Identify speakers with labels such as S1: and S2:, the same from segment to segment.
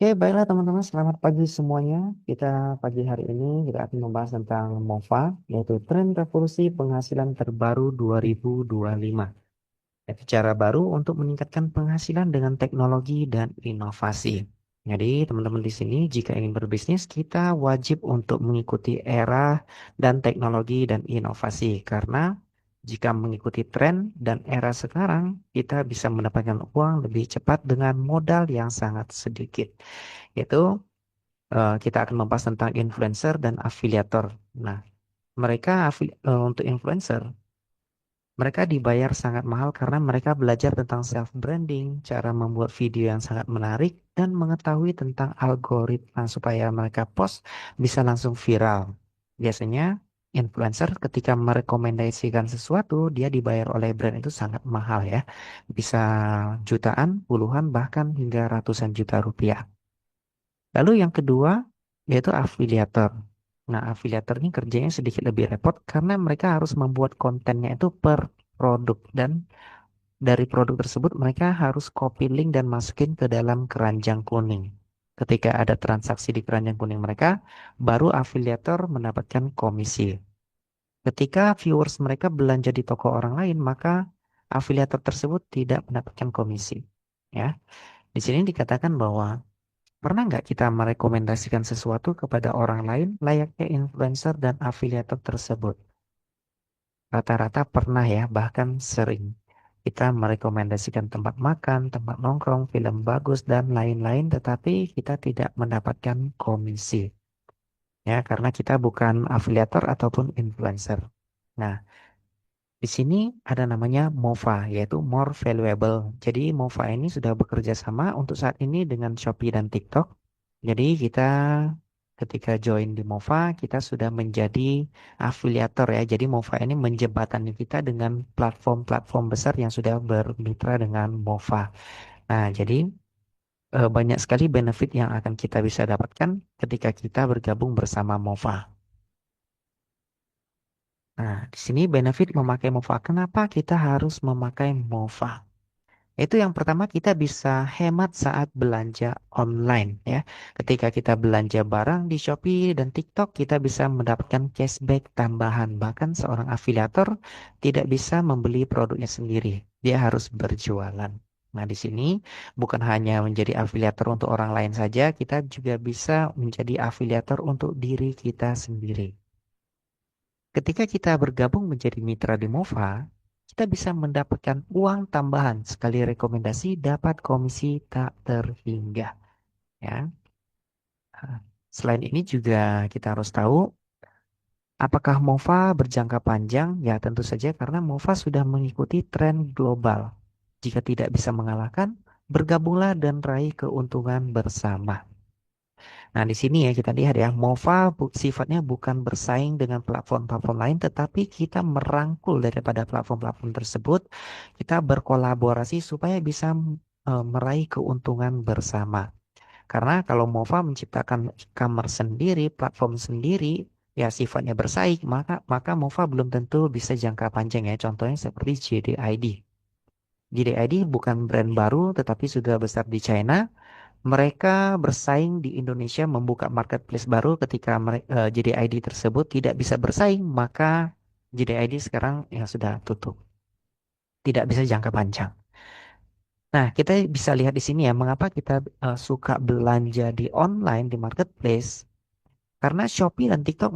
S1: Oke, baiklah teman-teman, selamat pagi semuanya. Kita pagi hari ini kita akan membahas tentang MOFA, yaitu tren revolusi penghasilan terbaru 2025. Yaitu cara baru untuk meningkatkan penghasilan dengan teknologi dan inovasi. Jadi, teman-teman di sini jika ingin berbisnis, kita wajib untuk mengikuti era dan teknologi dan inovasi karena jika mengikuti tren dan era sekarang, kita bisa mendapatkan uang lebih cepat dengan modal yang sangat sedikit. Yaitu kita akan membahas tentang influencer dan afiliator. Nah, untuk influencer, mereka dibayar sangat mahal karena mereka belajar tentang self branding, cara membuat video yang sangat menarik, dan mengetahui tentang algoritma supaya mereka post bisa langsung viral. Biasanya influencer ketika merekomendasikan sesuatu, dia dibayar oleh brand itu sangat mahal ya. Bisa jutaan, puluhan, bahkan hingga ratusan juta rupiah. Lalu yang kedua yaitu afiliator. Nah, afiliator ini kerjanya sedikit lebih repot karena mereka harus membuat kontennya itu per produk dan dari produk tersebut mereka harus copy link dan masukin ke dalam keranjang kuning. Ketika ada transaksi di keranjang kuning mereka, baru afiliator mendapatkan komisi. Ketika viewers mereka belanja di toko orang lain, maka afiliator tersebut tidak mendapatkan komisi. Ya, di sini dikatakan bahwa pernah nggak kita merekomendasikan sesuatu kepada orang lain layaknya influencer dan afiliator tersebut? Rata-rata pernah ya, bahkan sering. Kita merekomendasikan tempat makan, tempat nongkrong, film bagus, dan lain-lain, tetapi kita tidak mendapatkan komisi. Ya, karena kita bukan afiliator ataupun influencer. Nah, di sini ada namanya MOVA, yaitu More Valuable. Jadi MOVA ini sudah bekerja sama untuk saat ini dengan Shopee dan TikTok. Jadi kita ketika join di MOVA, kita sudah menjadi afiliator ya. Jadi MOVA ini menjembatani kita dengan platform-platform besar yang sudah bermitra dengan MOVA. Nah, jadi banyak sekali benefit yang akan kita bisa dapatkan ketika kita bergabung bersama MOVA. Nah, di sini benefit memakai MOVA. Kenapa kita harus memakai MOVA? Itu yang pertama kita bisa hemat saat belanja online ya. Ketika kita belanja barang di Shopee dan TikTok, kita bisa mendapatkan cashback tambahan. Bahkan seorang afiliator tidak bisa membeli produknya sendiri. Dia harus berjualan. Nah, di sini bukan hanya menjadi afiliator untuk orang lain saja, kita juga bisa menjadi afiliator untuk diri kita sendiri. Ketika kita bergabung menjadi mitra di MOVA, kita bisa mendapatkan uang tambahan. Sekali rekomendasi dapat komisi tak terhingga. Ya. Selain ini juga kita harus tahu apakah MOVA berjangka panjang? Ya tentu saja karena MOVA sudah mengikuti tren global. Jika tidak bisa mengalahkan, bergabunglah dan raih keuntungan bersama. Nah, di sini ya kita lihat ya, MOVA sifatnya bukan bersaing dengan platform-platform lain, tetapi kita merangkul daripada platform-platform tersebut, kita berkolaborasi supaya bisa meraih keuntungan bersama. Karena kalau MOVA menciptakan e-commerce sendiri, platform sendiri, ya sifatnya bersaing, maka MOVA belum tentu bisa jangka panjang ya. Contohnya seperti JDID. JDID bukan brand baru, tetapi sudah besar di China. Mereka bersaing di Indonesia membuka marketplace baru ketika JDID tersebut tidak bisa bersaing, maka JDID sekarang ya sudah tutup. Tidak bisa jangka panjang. Nah, kita bisa lihat di sini ya, mengapa kita suka belanja di online, di marketplace. Karena Shopee dan TikTok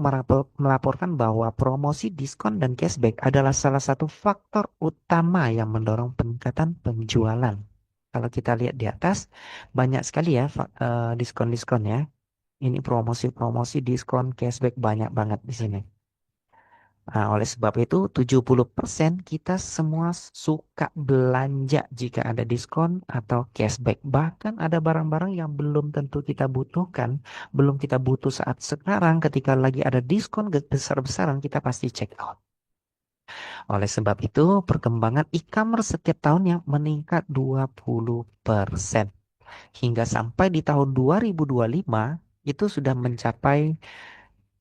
S1: melaporkan bahwa promosi diskon dan cashback adalah salah satu faktor utama yang mendorong peningkatan penjualan. Kalau kita lihat di atas, banyak sekali ya diskon-diskon ya. Ini promosi-promosi diskon cashback banyak banget di sini. Nah, oleh sebab itu 70% kita semua suka belanja jika ada diskon atau cashback. Bahkan ada barang-barang yang belum tentu kita butuhkan, belum kita butuh saat sekarang ketika lagi ada diskon besar-besaran kita pasti check out. Oleh sebab itu perkembangan e-commerce setiap tahunnya meningkat 20%. Hingga sampai di tahun 2025 itu sudah mencapai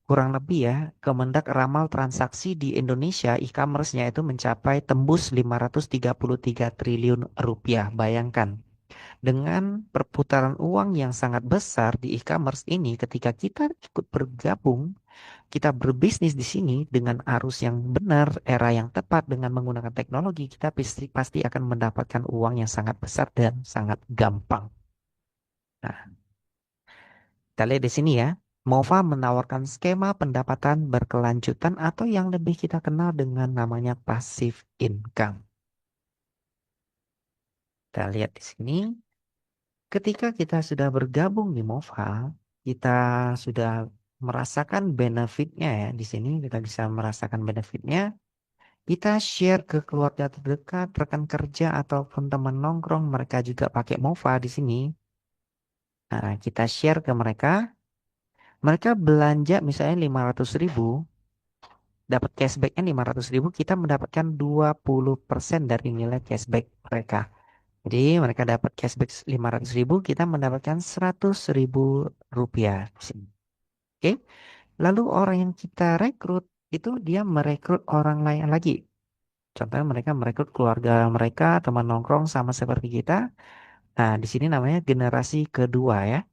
S1: kurang lebih ya, Kemendak ramal transaksi di Indonesia e-commerce-nya itu mencapai tembus 533 triliun rupiah. Bayangkan, Dengan perputaran uang yang sangat besar di e-commerce ini, ketika kita ikut bergabung, kita berbisnis di sini dengan arus yang benar, era yang tepat dengan menggunakan teknologi, kita pasti akan mendapatkan uang yang sangat besar dan sangat gampang. Nah, kita lihat di sini ya. MOFA menawarkan skema pendapatan berkelanjutan atau yang lebih kita kenal dengan namanya passive income. Kita lihat di sini. Ketika kita sudah bergabung di MOFA, kita sudah merasakan benefitnya ya. Di sini kita bisa merasakan benefitnya. Kita share ke keluarga terdekat, rekan kerja ataupun teman nongkrong, mereka juga pakai MOFA di sini. Nah, kita share ke mereka. Mereka belanja misalnya 500.000, dapat cashbacknya 500.000, kita mendapatkan 20% dari nilai cashback mereka. Jadi mereka dapat cashback 500.000, kita mendapatkan 100.000 rupiah di sini. Oke, lalu orang yang kita rekrut itu dia merekrut orang lain lagi. Contohnya mereka merekrut keluarga mereka, teman nongkrong sama seperti kita. Nah, di sini namanya generasi kedua ya.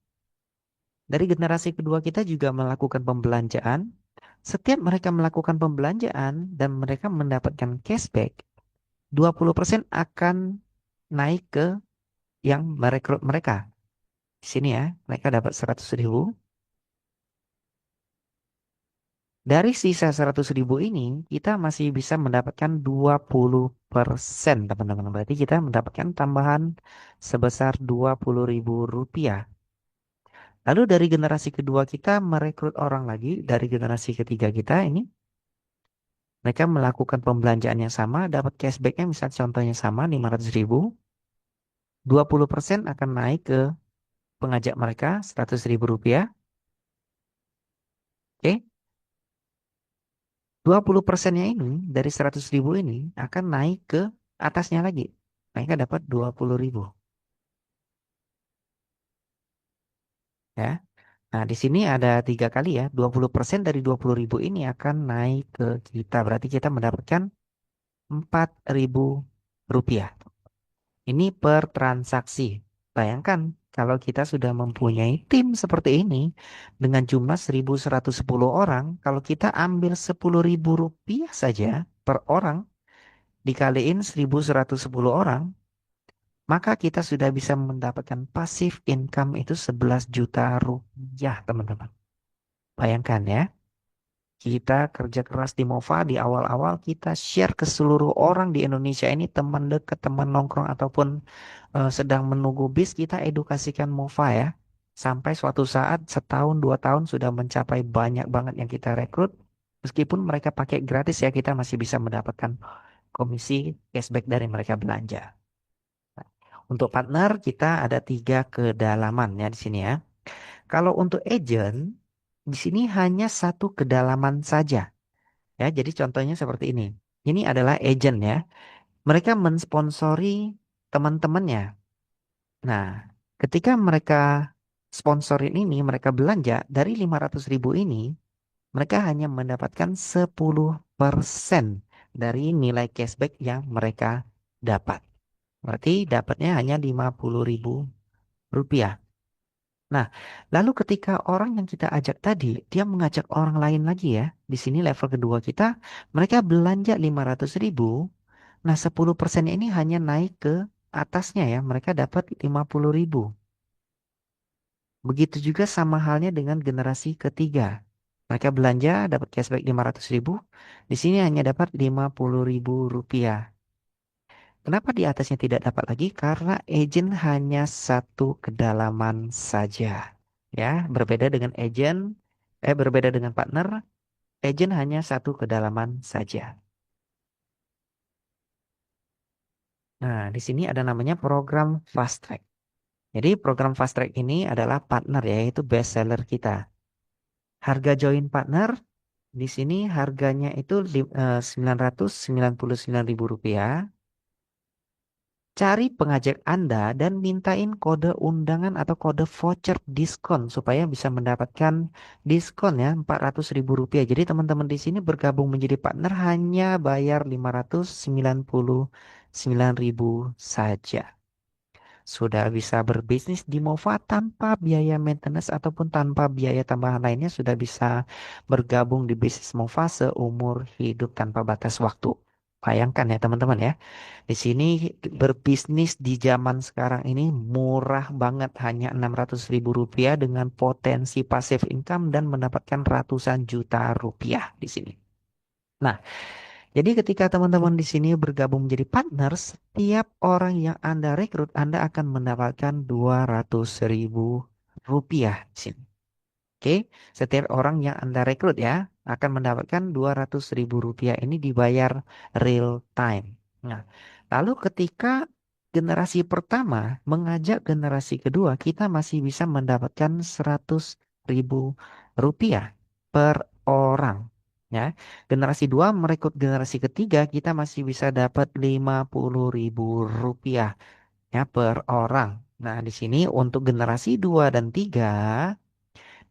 S1: Dari generasi kedua kita juga melakukan pembelanjaan. Setiap mereka melakukan pembelanjaan dan mereka mendapatkan cashback, 20% akan naik ke yang merekrut mereka. Di sini ya, mereka dapat 100.000. Dari sisa 100.000 ini, kita masih bisa mendapatkan 20%, teman-teman. Berarti kita mendapatkan tambahan sebesar 20.000 rupiah. Lalu dari generasi kedua kita merekrut orang lagi, dari generasi ketiga kita ini, mereka melakukan pembelanjaan yang sama, dapat cashbacknya misal contohnya sama 500.000, 20% akan naik ke pengajak mereka 100.000 rupiah. Oke, 20%-nya ini dari 100.000 ini akan naik ke atasnya lagi. Mereka dapat 20.000. Ya. Nah, di sini ada 3 kali ya. 20% dari 20.000 ini akan naik ke kita. Berarti kita mendapatkan 4.000 rupiah. Ini per transaksi. Bayangkan kalau kita sudah mempunyai tim seperti ini dengan jumlah 1.110 orang, kalau kita ambil 10.000 rupiah saja per orang dikaliin 1.110 orang, maka kita sudah bisa mendapatkan passive income itu 11 juta rupiah, teman-teman. Bayangkan ya. Kita kerja keras di Mova di awal-awal kita share ke seluruh orang di Indonesia ini teman dekat, teman nongkrong ataupun sedang menunggu bis kita edukasikan Mova ya. Sampai suatu saat setahun 2 tahun sudah mencapai banyak banget yang kita rekrut. Meskipun mereka pakai gratis ya kita masih bisa mendapatkan komisi cashback dari mereka belanja. Nah, untuk partner kita ada 3 kedalaman ya di sini ya. Kalau untuk agent di sini hanya 1 kedalaman saja. Ya, jadi contohnya seperti ini. Ini adalah agent ya. Mereka mensponsori teman-temannya. Nah, ketika mereka sponsorin ini, mereka belanja dari 500.000 ini, mereka hanya mendapatkan 10% dari nilai cashback yang mereka dapat. Berarti dapatnya hanya 50.000 rupiah. Nah, lalu ketika orang yang kita ajak tadi, dia mengajak orang lain lagi ya. Di sini level kedua kita, mereka belanja 500.000. Nah, 10% ini hanya naik ke atasnya ya. Mereka dapat 50.000. Begitu juga sama halnya dengan generasi ketiga. Mereka belanja dapat cashback 500.000. Di sini hanya dapat 50.000 rupiah. Kenapa di atasnya tidak dapat lagi? Karena agent hanya 1 kedalaman saja. Ya, berbeda dengan partner, agent hanya 1 kedalaman saja. Nah, di sini ada namanya program Fast Track. Jadi program Fast Track ini adalah partner ya, yaitu best seller kita. Harga join partner di sini harganya itu 999.000 rupiah. Cari pengajak Anda dan mintain kode undangan atau kode voucher diskon supaya bisa mendapatkan diskon ya 400.000 rupiah. Jadi teman-teman di sini bergabung menjadi partner hanya bayar 599.000 saja. sudah bisa berbisnis di Mova tanpa biaya maintenance ataupun tanpa biaya tambahan lainnya, sudah bisa bergabung di bisnis Mova seumur hidup tanpa batas waktu. Bayangkan ya teman-teman ya. Di sini berbisnis di zaman sekarang ini murah banget, hanya 600 ribu rupiah dengan potensi passive income dan mendapatkan ratusan juta rupiah di sini. Nah, jadi ketika teman-teman di sini bergabung menjadi partner, setiap orang yang Anda rekrut, Anda akan mendapatkan 200 ribu rupiah di sini. Oke, setiap orang yang Anda rekrut ya akan mendapatkan 200 ribu rupiah ini dibayar real time. Nah, lalu ketika generasi pertama mengajak generasi kedua, kita masih bisa mendapatkan 100 ribu rupiah per orang. Ya, generasi dua merekrut generasi ketiga, kita masih bisa dapat 50 ribu rupiah ya per orang. Nah, di sini untuk generasi 2 dan 3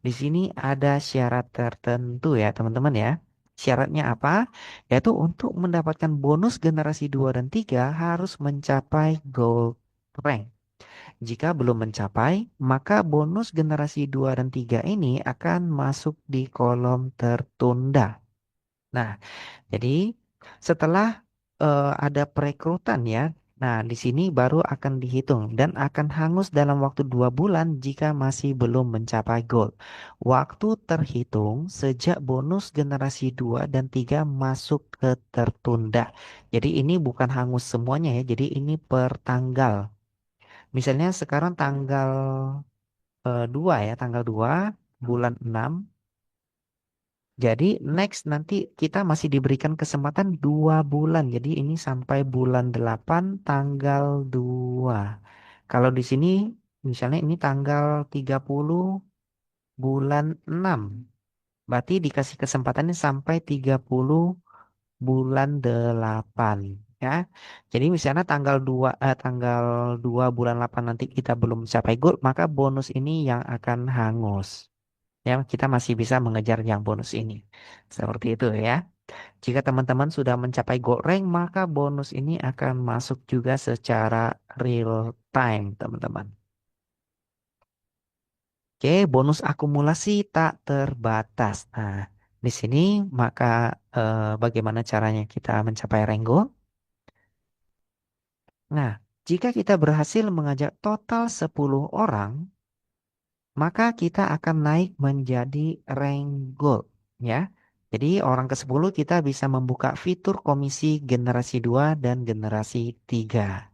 S1: di sini ada syarat tertentu ya teman-teman ya. Syaratnya apa? Yaitu untuk mendapatkan bonus generasi 2 dan 3 harus mencapai gold rank. Jika belum mencapai, maka bonus generasi 2 dan 3 ini akan masuk di kolom tertunda. Nah, jadi setelah ada perekrutan ya, nah di sini baru akan dihitung dan akan hangus dalam waktu 2 bulan jika masih belum mencapai goal. Waktu terhitung sejak bonus generasi 2 dan 3 masuk ke tertunda. Jadi ini bukan hangus semuanya ya, jadi ini per tanggal. Misalnya sekarang tanggal 2 ya, tanggal 2 bulan 6. Jadi next nanti kita masih diberikan kesempatan 2 bulan. Jadi ini sampai bulan 8 tanggal 2. Kalau di sini misalnya ini tanggal 30 bulan 6. Berarti dikasih kesempatannya sampai 30 bulan 8. Ya. Jadi misalnya tanggal 2 bulan 8 nanti kita belum mencapai goal, maka bonus ini yang akan hangus. Ya, kita masih bisa mengejar yang bonus ini. Seperti itu ya. Jika teman-teman sudah mencapai gold rank, maka bonus ini akan masuk juga secara real time, teman-teman. Oke, bonus akumulasi tak terbatas. Nah, di sini maka bagaimana caranya kita mencapai rank gold? Nah, jika kita berhasil mengajak total 10 orang, maka kita akan naik menjadi rank gold ya. Jadi orang ke-10 kita bisa membuka fitur komisi generasi 2 dan generasi 3.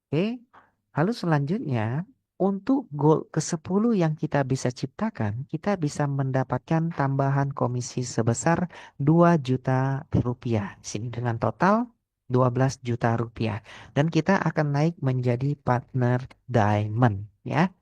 S1: Oke. Lalu selanjutnya untuk goal ke-10 yang kita bisa ciptakan, kita bisa mendapatkan tambahan komisi sebesar 2 juta rupiah. Sini dengan total 12 juta rupiah. Dan kita akan naik menjadi partner diamond ya.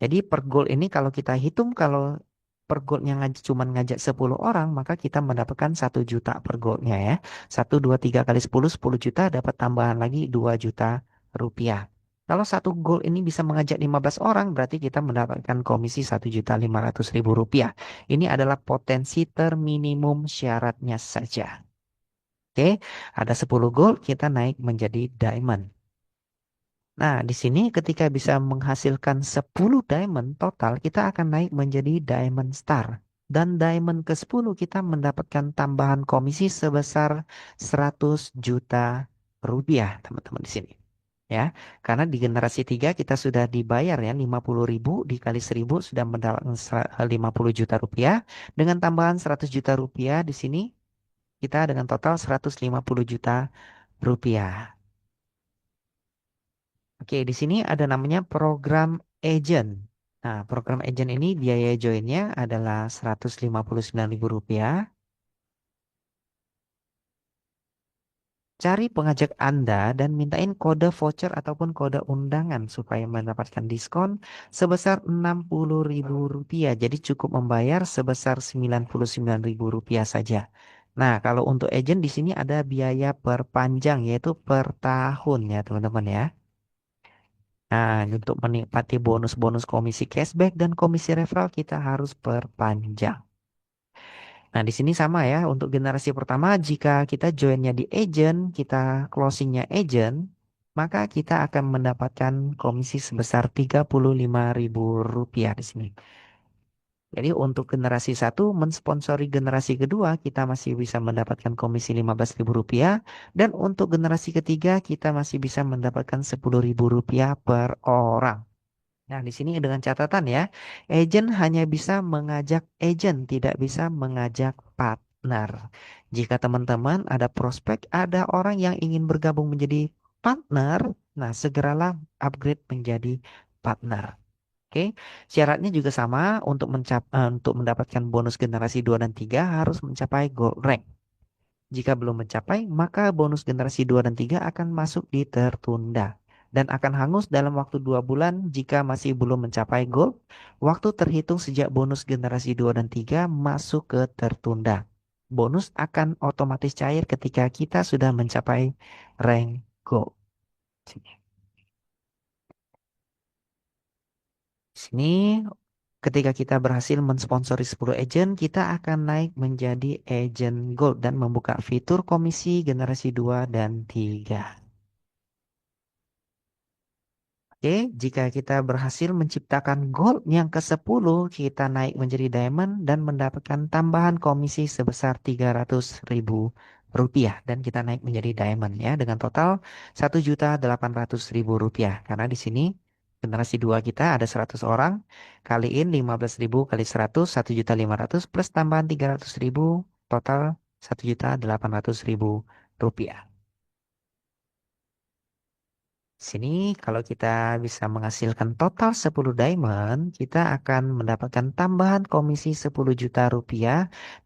S1: Jadi per goal ini kalau kita hitung kalau per goalnya cuma ngajak 10 orang maka kita mendapatkan 1 juta per goalnya ya. 1, 2, 3 kali 10, 10 juta dapat tambahan lagi 2 juta rupiah. Kalau satu goal ini bisa mengajak 15 orang berarti kita mendapatkan komisi 1.500.000 rupiah. Ini adalah potensi terminimum syaratnya saja. Oke, ada 10 goal kita naik menjadi diamond. Nah, di sini ketika bisa menghasilkan 10 diamond total, kita akan naik menjadi diamond star. Dan diamond ke-10 kita mendapatkan tambahan komisi sebesar 100 juta rupiah, teman-teman di sini. Ya, karena di generasi 3 kita sudah dibayar ya 50 ribu dikali 1000 sudah mendapatkan 50 juta rupiah. Dengan tambahan 100 juta rupiah di sini kita dengan total 150 juta rupiah. Oke, di sini ada namanya program agent. Nah, program agent ini biaya joinnya adalah 159 ribu rupiah. Cari pengajak Anda dan mintain kode voucher ataupun kode undangan supaya mendapatkan diskon sebesar 60 ribu rupiah. Jadi cukup membayar sebesar 99 ribu rupiah saja. Nah, kalau untuk agent di sini ada biaya perpanjang yaitu per tahun ya teman-teman ya. Nah, untuk menikmati bonus-bonus komisi cashback dan komisi referral kita harus perpanjang. Nah, di sini sama ya. Untuk generasi pertama, jika kita joinnya di agent, kita closingnya agent. maka kita akan mendapatkan komisi sebesar Rp35.000 di sini. Jadi untuk generasi satu mensponsori generasi kedua kita masih bisa mendapatkan komisi Rp15.000 dan untuk generasi ketiga kita masih bisa mendapatkan Rp10.000 per orang. Nah, di sini dengan catatan ya, agent hanya bisa mengajak agent, tidak bisa mengajak partner. Jika teman-teman ada prospek, ada orang yang ingin bergabung menjadi partner, nah segeralah upgrade menjadi partner. Oke, syaratnya juga sama untuk mendapatkan bonus generasi 2 dan 3 harus mencapai gold rank. Jika belum mencapai, maka bonus generasi 2 dan 3 akan masuk di tertunda dan akan hangus dalam waktu 2 bulan jika masih belum mencapai gold. Waktu terhitung sejak bonus generasi 2 dan 3 masuk ke tertunda. Bonus akan otomatis cair ketika kita sudah mencapai rank gold. Sini ketika kita berhasil mensponsori 10 agent, kita akan naik menjadi agent gold dan membuka fitur komisi generasi 2 dan 3. Oke, jika kita berhasil menciptakan gold yang ke-10, kita naik menjadi diamond dan mendapatkan tambahan komisi sebesar Rp300.000 dan kita naik menjadi diamond ya dengan total Rp1.800.000 karena di sini generasi 2 kita ada 100 orang, kaliin 15.000 kali 100 1.500.000 plus tambahan 300.000 total Rp1.800.000. Sini kalau kita bisa menghasilkan total 10 diamond, kita akan mendapatkan tambahan komisi Rp10 juta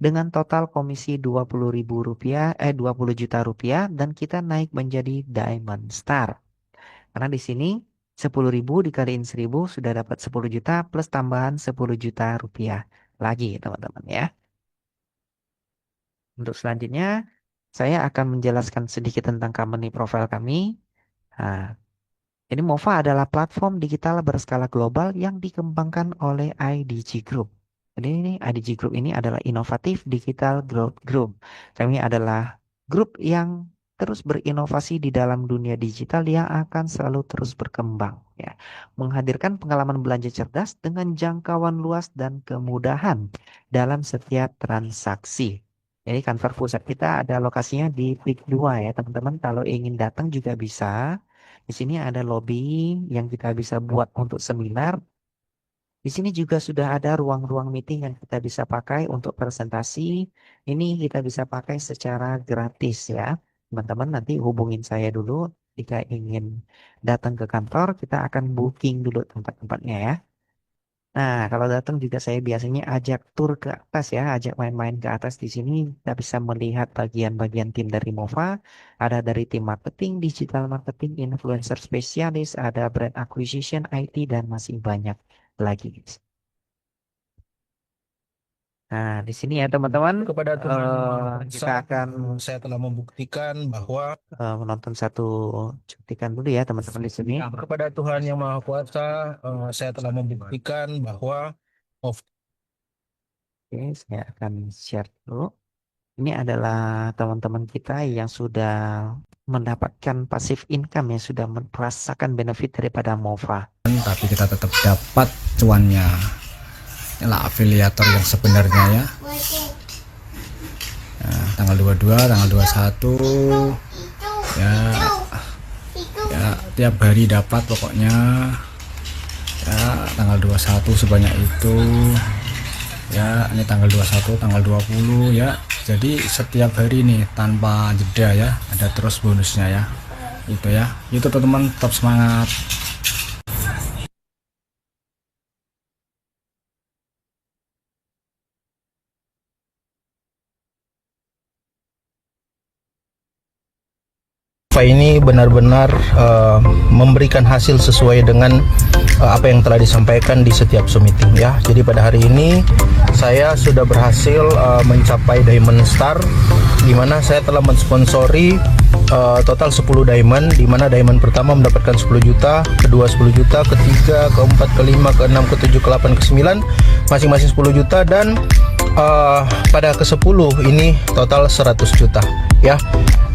S1: dengan total komisi Rp20.000, 20 juta rupiah dan kita naik menjadi diamond star. Karena di sini 10.000 dikaliin 1.000 sudah dapat 10 juta plus tambahan Rp10 juta lagi teman-teman ya. Untuk selanjutnya saya akan menjelaskan sedikit tentang company profile kami. Nah, jadi MOFA adalah platform digital berskala global yang dikembangkan oleh IDG Group. Jadi ini IDG Group ini adalah inovatif digital growth group. Kami adalah grup yang terus berinovasi di dalam dunia digital yang akan selalu terus berkembang. Ya, menghadirkan pengalaman belanja cerdas dengan jangkauan luas dan kemudahan dalam setiap transaksi. Jadi kantor pusat kita ada lokasinya di Pik 2 ya teman-teman. Kalau ingin datang juga bisa. Di sini ada lobby yang kita bisa buat untuk seminar. Di sini juga sudah ada ruang-ruang meeting yang kita bisa pakai untuk presentasi. Ini kita bisa pakai secara gratis ya. Teman-teman nanti hubungin saya dulu jika ingin datang ke kantor, kita akan booking dulu tempat-tempatnya ya. Nah, kalau datang juga saya biasanya ajak tur ke atas ya, ajak main-main ke atas di sini. Kita bisa melihat bagian-bagian tim dari Mova, ada dari tim marketing, digital marketing, influencer spesialis, ada brand acquisition, IT, dan masih banyak lagi. Nah, di sini ya teman-teman,
S2: Kepada Tuhan Yang Maha
S1: kita
S2: Kuasa,
S1: akan
S2: saya telah membuktikan bahwa
S1: menonton satu cuplikan dulu ya teman-teman di sini.
S2: kepada Tuhan Yang Maha Kuasa, saya telah membuktikan bahwa
S1: Oke, saya akan share dulu. Ini adalah teman-teman kita yang sudah mendapatkan passive income, yang sudah merasakan benefit daripada MOFA.
S2: tapi kita tetap dapat cuannya. Inilah afiliator yang sebenarnya ya. Nah, tanggal 22, tanggal 21 ya, ya tiap hari dapat pokoknya ya. Tanggal 21 sebanyak itu ya, ini tanggal 21, tanggal 20 ya. Jadi setiap hari nih tanpa jeda ya, ada terus bonusnya ya. Itu ya. Itu teman-teman, tetap semangat. Ini benar-benar memberikan hasil sesuai dengan apa yang telah disampaikan di setiap meeting ya. Jadi pada hari ini saya sudah berhasil mencapai Diamond Star, di mana saya telah mensponsori total 10 diamond, di mana diamond pertama mendapatkan 10 juta, kedua 10 juta, ketiga, keempat, kelima, keenam, ketujuh, ke-8, ke-9 masing-masing 10 juta, dan pada ke-10 ini total 100 juta ya.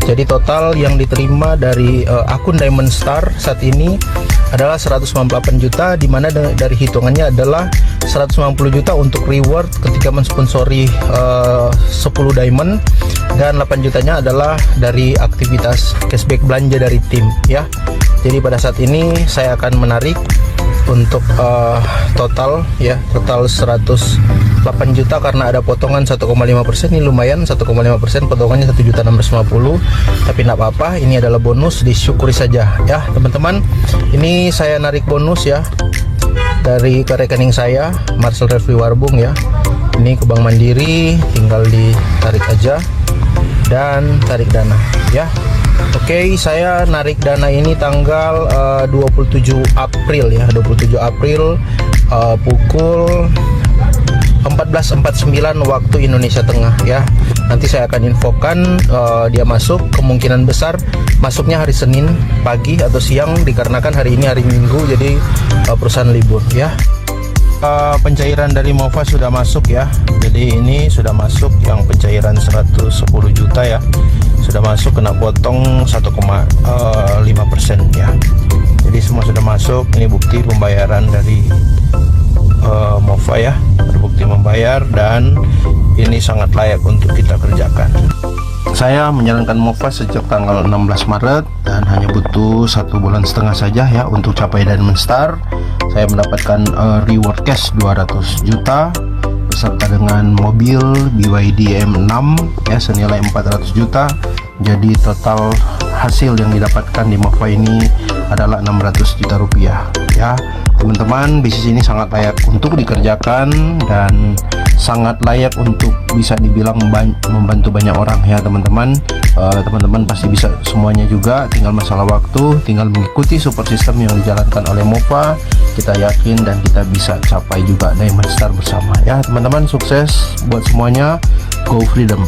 S2: Jadi total yang diterima dari akun Diamond Star saat ini adalah 198 juta, di mana dari hitungannya adalah 190 juta untuk reward ketika mensponsori 10 diamond, dan 8 jutanya adalah dari aktivitas cashback belanja dari tim ya. Jadi pada saat ini saya akan menarik untuk total 108 juta karena ada potongan 1,5%. Ini lumayan, 1,5% potongannya 1.650.000, tapi tidak apa-apa, ini adalah bonus, disyukuri saja ya teman-teman. Ini saya narik bonus ya dari ke rekening saya Marcel Refli Warbung ya. Ini ke Bank Mandiri, tinggal ditarik aja dan tarik dana ya. Oke, saya narik dana ini tanggal 27 April ya, 27 April pukul 14.49 waktu Indonesia Tengah ya. Nanti saya akan infokan dia masuk, kemungkinan besar masuknya hari Senin pagi atau siang dikarenakan hari ini hari Minggu, jadi perusahaan libur ya. Pencairan dari Mova sudah masuk ya. Jadi ini sudah masuk yang pencairan 110 juta ya. Sudah masuk, kena potong 1,5% ya. Jadi semua sudah masuk. Ini bukti pembayaran dari Mova ya. Terbukti membayar dan ini sangat layak untuk kita kerjakan. Saya menjalankan Mova sejak tanggal 16 Maret dan hanya butuh 1,5 bulan saja ya untuk capai Diamond Star. Saya mendapatkan reward cash 200 juta beserta dengan mobil BYD M6 ya senilai 400 juta. Jadi total hasil yang didapatkan di Mova ini adalah 600 juta rupiah ya. Teman-teman, bisnis ini sangat layak untuk dikerjakan dan sangat layak untuk bisa dibilang membantu banyak orang ya teman-teman. Teman-teman pasti bisa semuanya juga, tinggal masalah waktu, tinggal mengikuti support system yang dijalankan oleh Mova. Kita yakin dan kita bisa capai juga Diamond Star bersama ya teman-teman. Sukses buat semuanya, go freedom.